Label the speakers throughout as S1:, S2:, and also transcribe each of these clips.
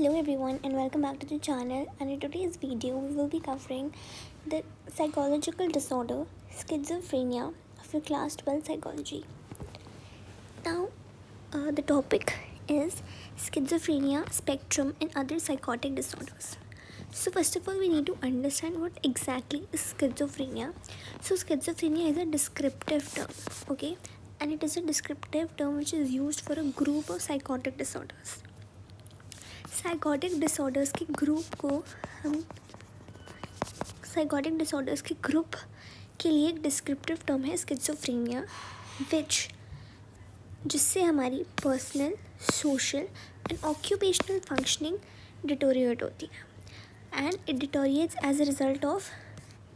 S1: Hello everyone and welcome back to the channel, and in today's video we will be covering the psychological disorder schizophrenia of your class 12 psychology. Now the topic is schizophrenia spectrum and other psychotic disorders. So first of all we need to understand what exactly is schizophrenia. So schizophrenia is a descriptive term, okay, and it is a descriptive term which is used for a group of psychotic disorders. Psychotic disorders के group के लिए एक descriptive term है schizophrenia, जिससे हमारी personal, social and occupational functioning deteriorate होती है and it deteriorates as a result of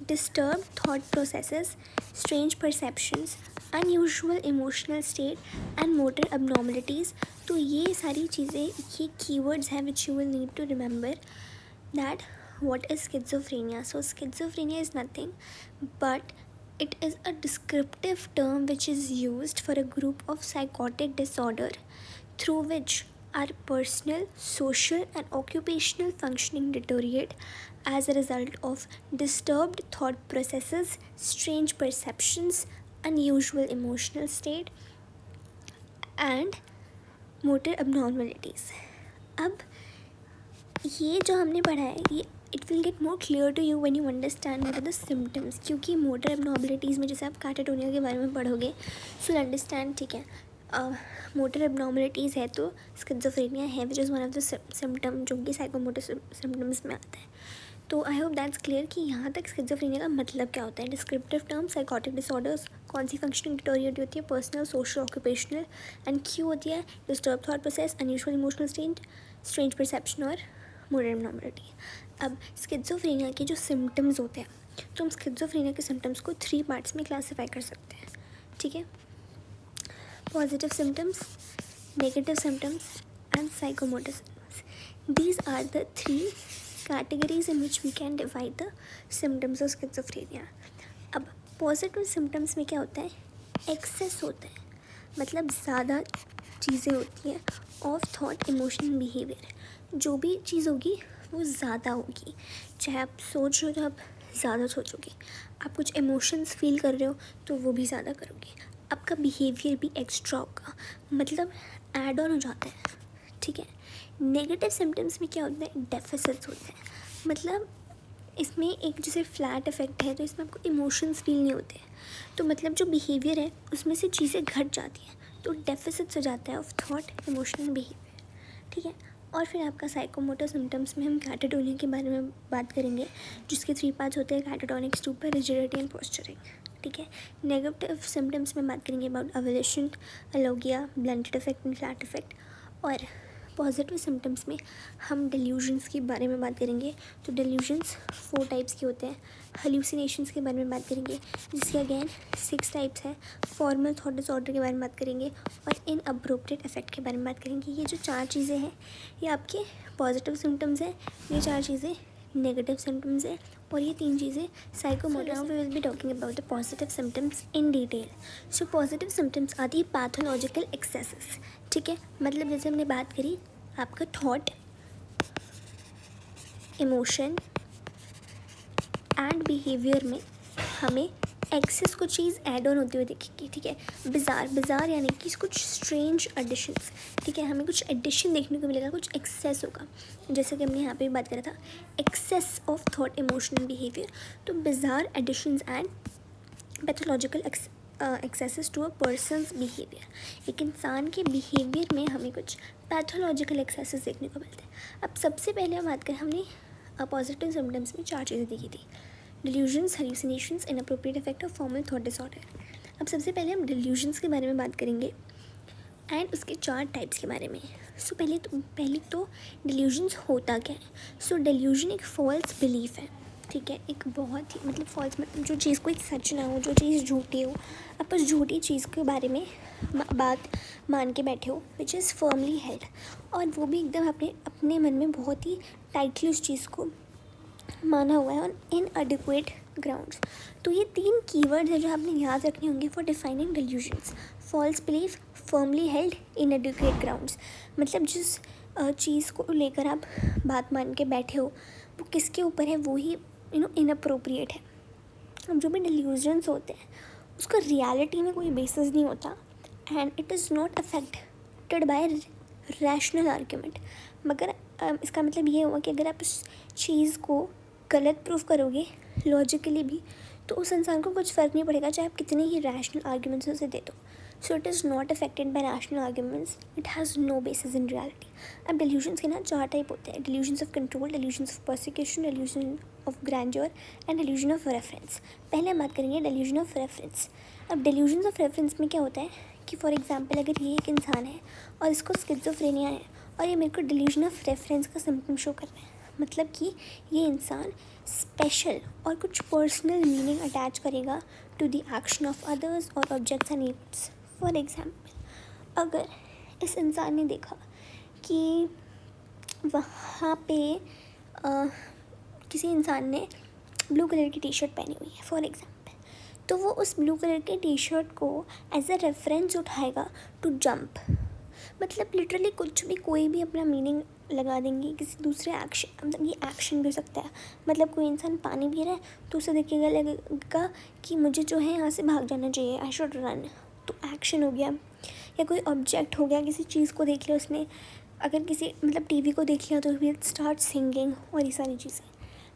S1: disturb thought processes, strange perceptions, unusual emotional state and motor abnormalities. तो ये सारी चीज़ें, ये कीवर्ड्स हैं which you will need to remember that what is schizophrenia. So schizophrenia is nothing but it is a descriptive term which is used for a group of psychotic disorder through which our personal, social and occupational functioning deteriorate as a result of disturbed thought processes, strange perceptions, unusual emotional state and motor abnormalities. अब ये जो हमने पढ़ा है, ये it will get more clear to you when you understand what are the symptoms, क्योंकि motor abnormalities में जैसे आप कैटाटोनिया के बारे में पढ़ोगे सो विल अंडरस्टैंड, ठीक है, मोटर एबनॉर्मलिटीज़ है तो स्किज़ोफ्रेनिया है which is one of the symptom जो कि साइकोमोटर सिम्टम्स में आता है. तो आई होप दैट्स क्लियर कि यहाँ तक स्किज़ोफ्रेनिया का मतलब क्या होता है. डिस्क्रिप्टिव टर्म साइकोटिक डिसऑर्डर्स, कौन सी फंक्शनिंग डिटोरिएट होती है, पर्सनल, सोशल, ऑक्यूपेशनल, एंड क्यों होती है, disturb thought process, unusual emotional state, strange perception और मोटर एबनॉर्मलिटी. अब स्किज़ोफ्रेनिया के जो सिम्टम्स होते हैं, तो हम स्किज़ोफ्रेनिया के सिम्टम्स को 3 पार्ट्स में क्लासीफाई कर सकते हैं, ठीक है. Positive symptoms, negative symptoms and psychomotor symptoms. These are the 3 categories in which we can divide the symptoms of schizophrenia. अब पॉजिटिव सिम्टम्स में क्या होता है, एक्सेस होता है, मतलब ज़्यादा चीज़ें होती हैं ऑफ थॉट, इमोशन, बिहेवियर. जो भी चीज़ होगी वो ज़्यादा होगी. चाहे आप सोच रहे हो तो आप ज़्यादा सोचोगे, आप कुछ इमोशंस फील कर रहे हो तो वो भी ज़्यादा करोगे, आपका बिहेवियर भी एक्स्ट्रा होगा, मतलब ऐड ऑन हो जाता है, ठीक है. नेगेटिव सिम्टम्स में क्या होता है, डेफिसिट्स होते हैं, मतलब इसमें एक जैसे फ्लैट इफेक्ट है, तो इसमें आपको इमोशंस फील नहीं होते हैं, तो मतलब जो बिहेवियर है उसमें से चीज़ें घट जाती हैं, तो डेफिसिट्स हो जाता है ऑफ थॉट, इमोशनल, बिहेवियर, ठीक है. और फिर आपका साइकोमोटर सिम्टम्स में हम कैटाटोनिया के बारे में बात करेंगे, जिसके 3 पार्ट्स होते हैं, catatonic, stupor, rigidity and posturing, ठीक है. नेगेटिव सिम्टम्स में बात करेंगे about avolition, alogia, blunted affect and flat affect. और पॉजिटिव सिम्टम्स में हम डिल्यूजन्स के बारे में बात करेंगे. तो डिल्यूजन्स 4 टाइप्स के होते हैं. हेल्यूसिनेशंस के बारे में बात करेंगे, जिसके अगेन 6 टाइप्स है. फॉर्मल थॉट डिसऑर्डर के बारे में बात करेंगे और इनअप्रोप्रिएट इफेक्ट के बारे में बात करेंगे. ये जो 4 चीज़ें हैं ये आपके पॉजिटिव सिम्टम्स हैं, ये 4 चीज़ें नेगेटिव सिम्टम्स है और ये 3 चीज़ें psychomotor. Now we will be talking about the positive symptoms in detail. So positive symptoms आती है पैथोलॉजिकल एक्सेसेस, ठीक है. मतलब जैसे हमने बात करी, आपका थॉट, इमोशन एंड बिहेवियर में हमें एक्सेस को चीज़ ऐड ऑन होती हुई दिखेगी, ठीक है. बिजार यानी कि कुछ स्ट्रेंज एडिशंस, ठीक है, हमें कुछ एडिशन देखने को मिलेगा, कुछ एक्सेस होगा, जैसे कि हमने यहाँ पे भी बात करा था, excess of thought, emotion and behaviour. तो bizarre additions and pathological excesses to a person's behaviour. एक इंसान के बिहेवियर में हमें कुछ पैथोलॉजिकल एक्सेसेस देखने को मिलते हैं. अब सबसे पहले हम बात करें, हमने पॉजिटिव सिम्टम्स में 4 चीज़ें देखी थी, डिल्यूजन्स, हेल्यूसिनेशंस, इनअप्रोप्रिएट इफेक्ट और फॉर्मल थॉट डिसऑर्डर. अब सबसे पहले हम डिल्यूजन्स के बारे में बात करेंगे एंड उसके 4 टाइप्स के बारे में. सो पहले तो डिल्यूजन्स होता क्या है. सो डिल्यूजन एक फॉल्स बिलीफ है, ठीक है. एक बहुत ही मतलब फॉल्स, मतलब जो चीज़ कोई सच ना हो, जो चीज़ झूठी हो, आप उस झूठी चीज़ के बारे में बात मान के बैठे हो, विच इज़ फर्मली हेल्ड, और वो भी एकदम अपने मन में बहुत ही टाइटली उस चीज़ को माना हुआ है ऑन इनएडिक्वेट ग्राउंड्स. तो ये 3 कीवर्ड्स हैं जो आपने याद रखने होंगे for defining delusions. False belief, firmly held, inadequate grounds. मतलब जिस चीज़ को लेकर आप बात मान के बैठे हो वो किसके ऊपर है, वो ही इनअप्रोप्रिएट है। अब जो भी डिल्यूजन्स होते हैं उसका रियलिटी में कोई बेसिस नहीं होता and it is not affected by rational argument. मगर इसका मतलब ये हुआ कि अगर आप उस चीज़ को गलत प्रूव करोगे लॉजिकली भी तो उस इंसान को कुछ फ़र्क नहीं पड़ेगा, चाहे आप कितने ही रैशनल आर्ग्यूमेंट्स उसे दे दो। So it is not affected by rational arguments, it has no basis in reality. अब डिल्यूजन्स के ना 4 टाइप होते हैं: delusions of control, delusions of persecution, delusion of grandeur and delusion of reference. पहले हम बात करेंगे डिल्यूजन ऑफ रेफरेंस। अब डिल्यूजन्स ऑफ रेफरेंस में क्या होता है कि फॉर एग्जांपल अगर ये एक इंसान है और इसको स्किज़ोफ्रेनिया है और ये मेरे को डिल्यूजन ऑफ रेफरेंस का सिम्टम शो कर रहा है, मतलब कि ये इंसान स्पेशल और कुछ पर्सनल मीनिंग अटैच करेगा to the action of others और objects and events. For example अगर इस इंसान ने देखा कि वहाँ पे किसी इंसान ने ब्लू कलर की टी शर्ट पहनी हुई है फॉर एग्जांपल, तो वो उस ब्लू कलर के टी शर्ट को एज अ रेफरेंस उठाएगा टू जंप। मतलब लिटरली कुछ भी कोई भी अपना मीनिंग लगा देंगे किसी दूसरे एक्शन, मतलब ये एक्शन भी हो सकता है। मतलब कोई इंसान पानी पी रहा है तो उसे देखेगा लगेगा कि मुझे जो है यहाँ से भाग जाना चाहिए, आई शुड रन, तो एक्शन हो गया। या कोई ऑब्जेक्ट हो गया, किसी चीज़ को देख लिया उसने, अगर किसी मतलब टीवी को देख लिया तो विल स्टार्ट सिंगिंग और ये सारी चीज़ें।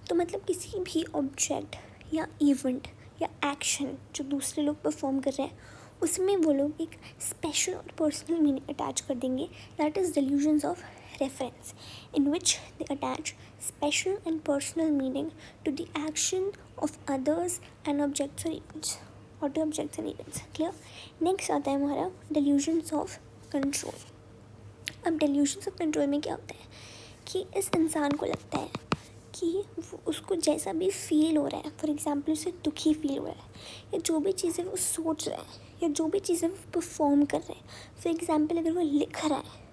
S1: तो मतलब किसी भी ऑब्जेक्ट या इवेंट या एक्शन जो दूसरे लोग परफॉर्म कर रहे हैं उसमें वो लोग एक स्पेशल और पर्सनल मीनिंग अटैच कर देंगे। That is delusions of reference in which they attach special and personal meaning to the action of others and objects और इवेंट्स और to objects and events. Clear. Next आता है हमारा delusions of control. अब delusions of control में क्या होता है कि इस इंसान को लगता है कि वो उसको जैसा भी फील हो रहा है, फॉर एग्जांपल उसे दुखी फील हो रहा है या जो भी चीज़ें वो सोच रहा है या जो भी चीज़ें वो परफॉर्म कर रहे हैं, फॉर एग्जांपल अगर वो लिख रहा है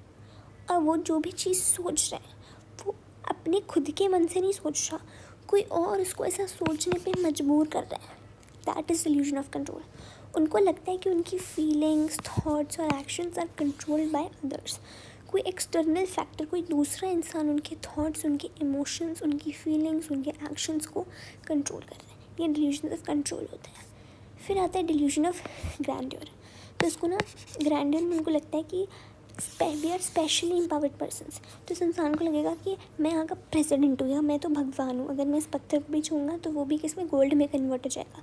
S1: और वो जो भी चीज़ सोच रहा है वो अपने खुद के मन से नहीं सोच रहा, कोई और उसको ऐसा सोचने पे मजबूर कर रहा है, that is delusion of control. उनको लगता है कि उनकी फीलिंग्स, थॉट्स और actions are controlled by others. कोई एक्सटर्नल फैक्टर, कोई दूसरा इंसान उनके थॉट्स, उनके इमोशंस, उनकी फीलिंग्स, उनके एक्शंस को कंट्रोल कर रहे हैं। ये डिल्यूजन ऑफ कंट्रोल होता है। फिर आता है डिल्यूजन ऑफ ग्रैंड्योर। तो इसको ना ग्रैंड्योर में उनको लगता है कि we are specially empowered persons. तो इस इंसान को लगेगा कि मैं यहाँ का प्रेसिडेंट हूँ या मैं तो भगवान हूँ, अगर मैं इस पत्थर को भी छूँगा तो वो भी किसमें गोल्ड में कन्वर्ट हो जाएगा।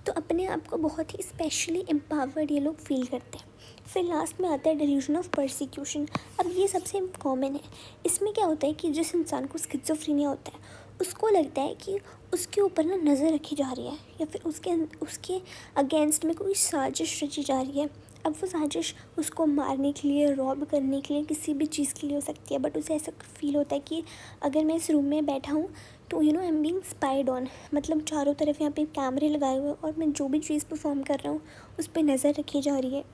S1: तो अपने आप को बहुत ही स्पेशली एम्पावर्ड ये लोग फील करते हैं। फिर लास्ट में आता है डिल्यूजन ऑफ परसिक्यूशन। अब ये सबसे कॉमन है। इसमें क्या होता है कि जिस इंसान को स्किज़ोफ्रेनिया होता है उसको लगता है कि उसके ऊपर ना नज़र रखी जा रही है या फिर उसके अगेंस्ट में कोई साजिश रची जा रही है। अब वो साजिश उसको मारने के लिए, रॉब करने के लिए, किसी भी चीज़ के लिए हो सकती है, बट उसे ऐसा फील होता है कि अगर मैं इस रूम में बैठा हूँ तो I am being spied on, मतलब चारों तरफ यहाँ पे कैमरे लगाए हुए और मैं जो भी चीज़ परफॉर्म कर रहा हूँ उस पर नज़र रखी जा रही है।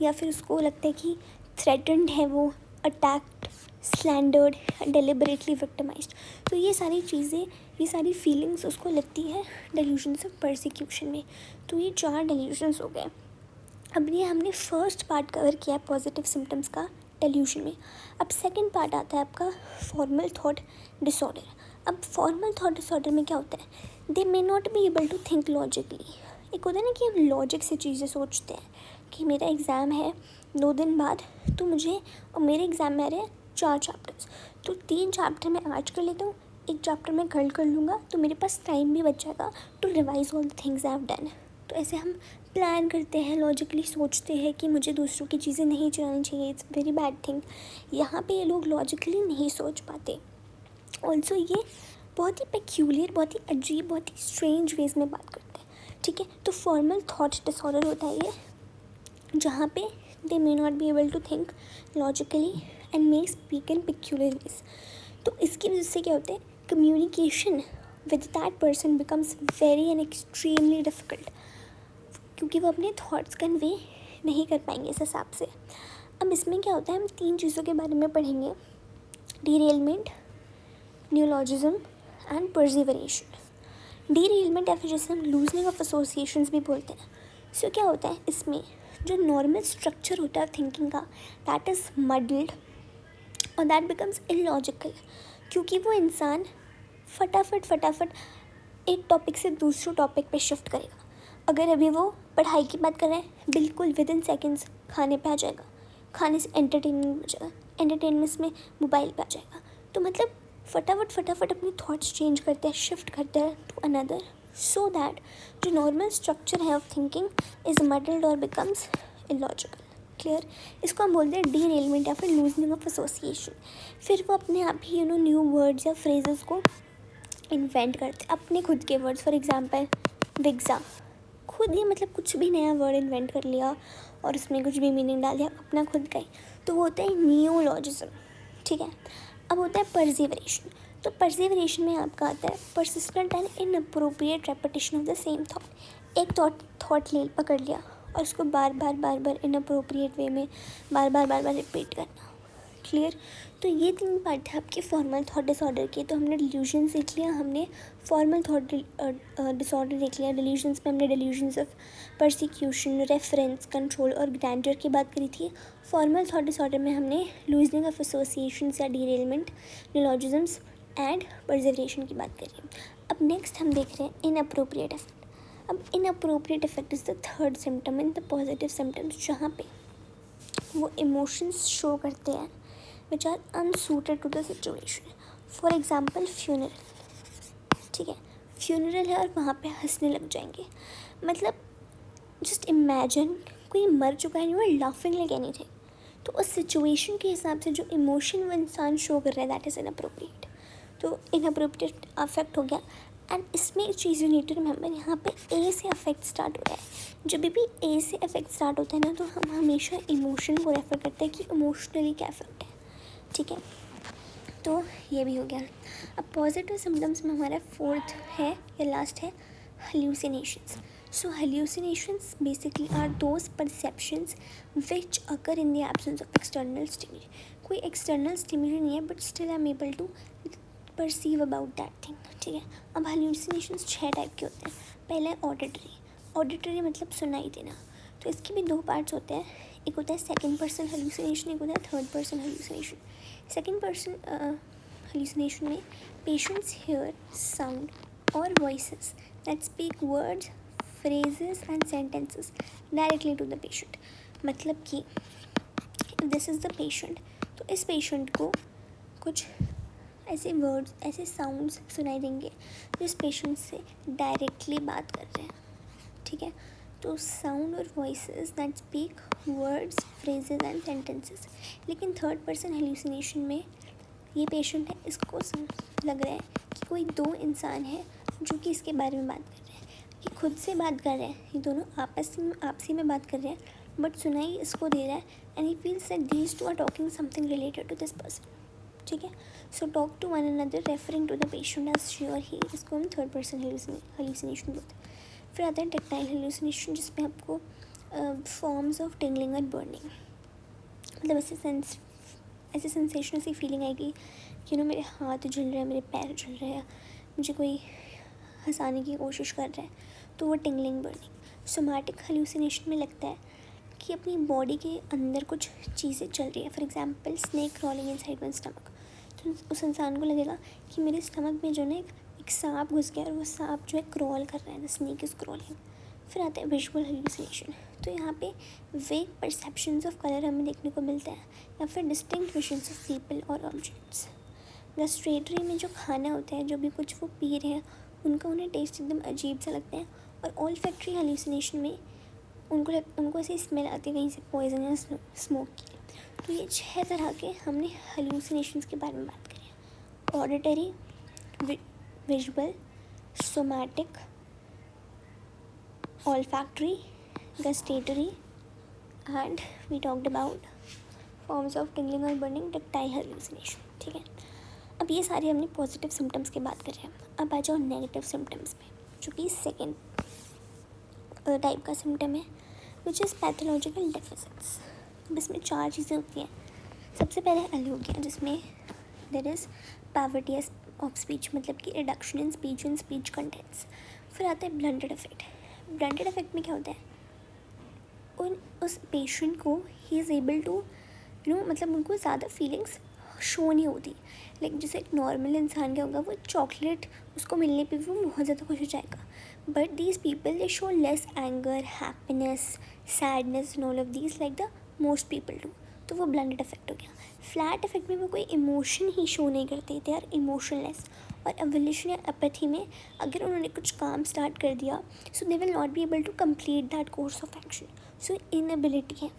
S1: या फिर उसको लगता है कि थ्रेटन्ड है, वो अटैक्ड, स्लैंडर्ड, डेलिबरेटली विक्टिमाइज्ड। तो ये सारी चीज़ें, ये सारी फीलिंग्स उसको लगती है डिल्यूजन्स ऑफ परसिक्यूशन में। तो ये 4 डिल्यूजन्स हो गए। अब ये हमने फर्स्ट पार्ट कवर किया पॉजिटिव सिम्टम्स का डिल्यूजन में। अब सेकंड पार्ट आता है आपका फॉर्मल थॉट डिसऑर्डर। अब फॉर्मल थॉट डिसऑर्डर में क्या होता है, they may not be able to think logically. एक होता है ना कि हम लॉजिक से चीज़ें सोचते हैं कि मेरा एग्ज़ाम है 2 दिन बाद, तो मुझे, और मेरे एग्ज़ाम में आ रहे हैं 4 चैप्टर्स, तो 3 चैप्टर मैं आज कर लेता हूँ, 1 चैप्टर मैं कल कर लूँगा, तो मेरे पास टाइम भी बच जाएगा to revise all the things I have done. तो ऐसे हम प्लान करते हैं, लॉजिकली सोचते हैं कि मुझे दूसरों की चीज़ें नहीं चलानी चाहिए, इट्स वेरी बैड थिंग। यहाँ पे ये लोग लॉजिकली नहीं सोच पाते। ऑल्सो ये बहुत ही पेक्यूलियर, बहुत ही अजीब, बहुत ही स्ट्रेंज वेज में बात करते हैं। ठीक है, तो फॉर्मल थॉट डिसऑर्डर होता है ये, जहाँ पे they may not be able to think logically and may speak in peculiar ways. तो इसकी वजह से क्या होता है, communication with that person becomes very and extremely difficult, क्योंकि वो अपने थॉट्स कन्वे नहीं कर पाएंगे इस हिसाब से। अब इसमें क्या होता है, हम 3 चीज़ों के बारे में पढ़ेंगे: डीरेलमेंट, न्यूलॉजिज्म एंड परसिवरेशन। डीरेलमेंट या फिर जैसे हम लूजनिंग ऑफ एसोसिएशंस भी बोलते हैं। सो क्या होता है, इसमें जो नॉर्मल स्ट्रक्चर होता है थिंकिंग का, दैट इज़ मडल्ड और दैट बिकम्स इलॉजिकल, क्योंकि वो इंसान फटाफट एक टॉपिक से दूसरे टॉपिक पे शिफ्ट करेगा। अगर अभी वो पढ़ाई की बात कर रहे हैं, बिल्कुल विद इन सेकेंड्स खाने पे आ जाएगा, खाने से एंटरटेनमेंट में जाएगा, एंटरटेनमेंट में मोबाइल पे आ जाएगा। तो मतलब फटाफट अपनी थॉट्स चेंज करते हैं, शिफ्ट करते हैं टू अनदर, सो दैट जो नॉर्मल स्ट्रक्चर है ऑफ थिंकिंग इज मडल्ड और बिकम्स इलॉजिकल। क्लियर? इसको हम बोलते हैं डीरेलमेंट या फिर लूजनिंग ऑफ एसोसिएशन। फिर वो अपने आप ही न्यू वर्ड्स या फ्रेजेस को इन्वेंट करते, अपने खुद के वर्ड्स। फॉर एग्जांपल विग्जा, खुद ही मतलब कुछ भी नया वर्ड इन्वेंट कर लिया और उसमें कुछ भी मीनिंग डाल दिया अपना खुद का ही, तो वो होता है नियोलॉजिज्म। ठीक है, अब होता है परसिवरेशन। तो परसिवरेशन में आपका आता है persistent and inappropriate repetition of the same thought. एक थॉट ले पकड़ लिया और उसको बार बार इनअप्रोप्रिएट वे में बार बार रिपीट करना। क्लियर? तो ये 3 पार्ट है आपके फॉर्मल थॉट डिसऑर्डर के। तो हमने डिल्यूजन सीख लिया, हमने फॉर्मल थॉट डिसऑर्डर देख लिया। डिल्यूजन्स में हमने delusions of persecution, reference, control और ग्रैंडर की बात करी थी। फॉर्मल थॉट डिसऑर्डर में हमने लूजनिंग ऑफ एसोसिएशंस या डीरेलमेंट, नियोलॉजिज्म्स एंड परसिवरेशन की बात करी। अब नेक्स्ट हम देख रहे हैं इनअप्रोप्रिएट इफेक्ट। अब inappropriate effect is the third symptom in the positive symptoms, जहाँ पे वो इमोशंस शो करते हैं which are unsuited to the situation. For example funeral, ठीक है, फ्यूनरल है और वहाँ पे हंसने लग जाएंगे। मतलब जस्ट इमेजिन कोई मर चुका है, you are laughing like anything. तो उस सिचुएशन के हिसाब से जो इमोशन वो इंसान शो कर रहा है दैट इज़ इनअप्रोप्रिएट। तो इनअप्रोप्रिएट अफेक्ट हो गया। एंड इसमें एक चीज़ यू नीड टू रिमेंबर, यहाँ पे ए से अफेक्ट स्टार्ट हो रहा है। जब भी ए से अफेक्ट स्टार्ट होता है ना, तो हम हमेशा इमोशन को रेफर करते हैं कि इमोशनली क्या अफेक्ट है। ठीक है, तो ये भी हो गया। अब पॉजिटिव सिम्टम्स में हमारा फोर्थ है या लास्ट है hallucinations. So hallucinations basically are those perceptions which occur in the absence of external stimuli. कोई external stimuli नहीं है but still I'm able to perceive about that thing. ठीक है, अब hallucinations 6 टाइप के होते हैं। पहला है ऑडिटरी मतलब सुनाई देना। तो इसके भी 2 पार्ट्स होते हैं, एक होता है सेकंड पर्सन हेलुसिनेशन, एक होता है third person hallucination. Second person hallucination में पेशेंट्स हियर साउंड और voices that speak words, phrases and sentences directly to the patient. मतलब कि this is the patient, तो इस पेशेंट को कुछ ऐसे वर्ड्स, ऐसे साउंड्स सुनाई देंगे जो इस पेशेंट से डायरेक्टली बात कर रहे हैं। ठीक है, तो साउंड और voices that speak words, phrases and sentences. लेकिन थर्ड पर्सन हेलुसिनेशन में ये पेशेंट है, इसको लग रहा है कि कोई 2 इंसान है जो कि इसके बारे में बात कर रहे हैं, ये खुद से बात कर रहे हैं, ये दोनों आपसी में बात कर रहे हैं, बट सुनाई इसको दे रहा है and he feels that these 2 are talking something related to this person. ठीक है, so talk to one another referring to the patient as she और ही, इसको हम थर्ड पर्सन हेलुसिनेशन बोलते हैं। फिर आता है टेक्टाइल हेलुसिनेशन, जिसमें आपको forms of tingling and burning, मतलब ऐसे सेंसेशन, ऐसी फीलिंग आएगी कि मेरे हाथ जल रहे हैं, मेरे पैर जल रहे हैं, मुझे कोई हंसाने की कोशिश कर रहा है, तो वो टिंगलिंग बर्निंग। सोमैटिक हेलुसिनेशन में लगता है कि अपनी बॉडी के अंदर कुछ चीज़ें चल रही है। For example snake crawling inside my stomach, तो उस इंसान को लगेगा कि मेरे स्टमक में जो ना एक सांप घुस गया और वो सांप जो है क्रॉल कर रहा है, द स्नेक इज़ क्रॉलिंग। फिर आता है विजुअल हेलुसिनेशन, तो यहाँ पे वेग परसेप्शंस ऑफ कलर हमें देखने को मिलता है या फिर डिस्टिंक्ट विजन्स ऑफ पीपल और ऑब्जेक्ट्स। गस्ट्रेटरी में जो खाना होता है, जो भी कुछ वो पी रहे हैं, उनका उन्हें टेस्ट एकदम अजीब सा लगता है। और ऑल्फैक्टरी हेलुसिनेशन में उनको ऐसी स्मेल आती है कहीं से पॉइजन या स्मोक की। तो ये 6 तरह के हमने हेलुसिनेशंस के बारे में बात करी है: auditory, visual, somatic, olfactory, gustatory, and we talked about forms of tingling और burning, tactile hallucination. ठीक है, अब ये सारे हमने पॉजिटिव सिम्टम्स की बात कर रहे हैं। अब आ जाओ नेगेटिव सिम्टम्स में, जो कि सेकेंड टाइप का सिम्टम है, विच इज़ पैथोलॉजिकल डेफिसिट्स। अब इसमें 4 चीज़ें होती हैं। सबसे पहले अलोगिया, जिसमें देयर इज़ पैवर्टी ऑफ स्पीच, मतलब कि reduction in speech and speech contents. फिर आता है ब्लंटेड इफेक्ट। ब्लंटेड इफेक्ट में क्या होता है, उस पेशेंट को ही इज़ एबल टू मतलब उनको ज़्यादा फीलिंग्स शो नहीं होती। लाइक जैसे एक नॉर्मल इंसान क्या होगा, वो चॉकलेट उसको मिलने पे भी वो बहुत ज़्यादा खुश हो जाएगा, but these people they show less anger, happiness, sadness and all of these like the most people do. तो वो ब्लेंडेड इफेक्ट हो गया। फ्लैट इफेक्ट में वो कोई इमोशन ही शो नहीं करते, दे आर इमोशनलेस। और एवोल्यूशन या एपैथी में अगर उन्होंने कुछ काम स्टार्ट कर दिया, so they will not be able to complete that course of action. So inability है,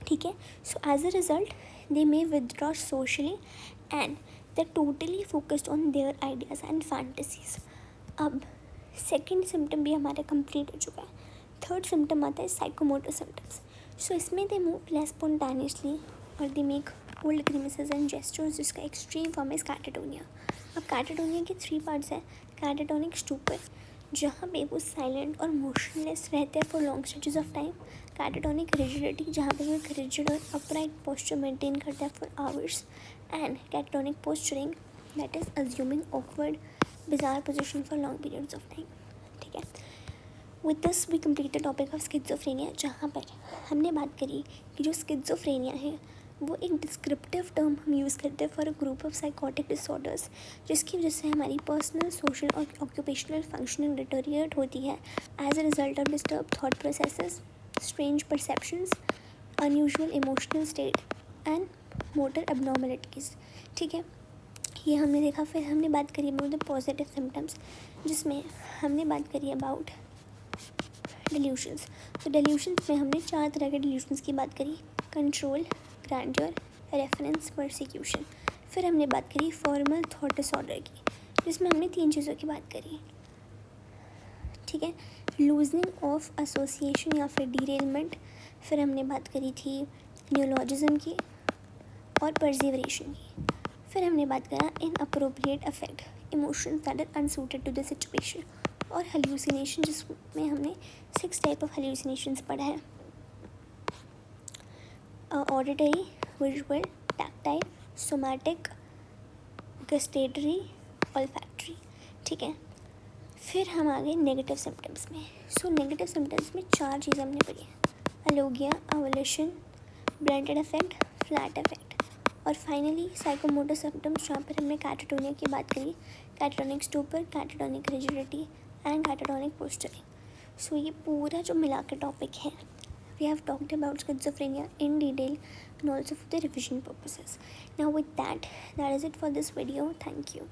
S1: ठीक है। So as a result they may withdraw socially and they are totally focused on their ideas and fantasies. अब second symptom भी हमारा complete हो चुका है। Third symptom आता है साइकोमोटर सिम्टम्स। सो इसमें दे मूव लेस स्पॉन्टेनियसली और they make odd grimaces and gestures, जिसका एक्सट्रीम फॉर्म है कैटाटोनिया। अब कैटाटोनिया के 3 पार्ट्स हैं। कैटाटोनिक स्टूपर, जहाँ पे वो साइलेंट और मोशनलेस रहते हैं for long stretches of time. Catatonic rigidity, जहाँ पे वो एक रिजिड और अपराइट पोस्चर मेंटेन करते हैं for hours. And catatonic posturing, that is assuming awkward bizarre position for long periods of time, ठीक है। With this we complete the topic of schizophrenia, जहाँ पर हमने बात करी कि जो स्किज़ोफ्रेनिया है वो एक डिस्क्रिप्टिव टर्म हम यूज़ करते हैं for a group of psychotic disorders, जिसकी वजह से हमारी पर्सनल, सोशल और ऑक्यूपेशनल फंक्शनिंग डिटोरिएट होती है as a result of disturb thought processes, strange perceptions, unusual emotional state and motor abnormalities, ठीक है। ये हमने देखा। फिर हमने बात करी अबाउट द पॉजिटिव सिम्टम्स, जिसमें हमने बात करी अबाउट डिल्यूशंस। तो डिल्यूशंस में हमने 4 तरह के डिल्यूशंस की बात करी: कंट्रोल, ग्रैंडर, रेफरेंस, परसिक्यूशन। फिर हमने बात करी फॉर्मल थॉट डिसऑर्डर की, जिसमें हमने 3 चीज़ों की बात करी, ठीक है। लूजनिंग ऑफ एसोसिएशन या फिर डीरेलमेंट। फिर हमने बात करी थी न्यूरोलॉजिज्म की और परसिवरेशन की। फिर हमने बात करा inappropriate affect, emotions that are unsuited to the situation, और हेल्यूसिनेशन, जिसमें हमने 6 टाइप ऑफ हेल्यूसिनेशंस पढ़ा है: auditory, visual, tactile, somatic, gustatory, olfactory, ठीक है। फिर हम आ गए नेगेटिव सिम्टम्स में। सो नेगेटिव सिम्टम्स में 4 चीज़ें हमने पढ़ी हैं: alogia, avolition, blunted affect, flat affect, और फाइनली साइकोमोटर सिम्टम्स, जहाँ पर हमने कैटाटोनिया की बात करी, catatonic stupor, catatonic rigidity and catatonic posturing. So ये पूरा जो मिला के टॉपिक है, we have talked about schizophrenia in detail and also for the revision purposes. Now with that is it for this video. Thank you.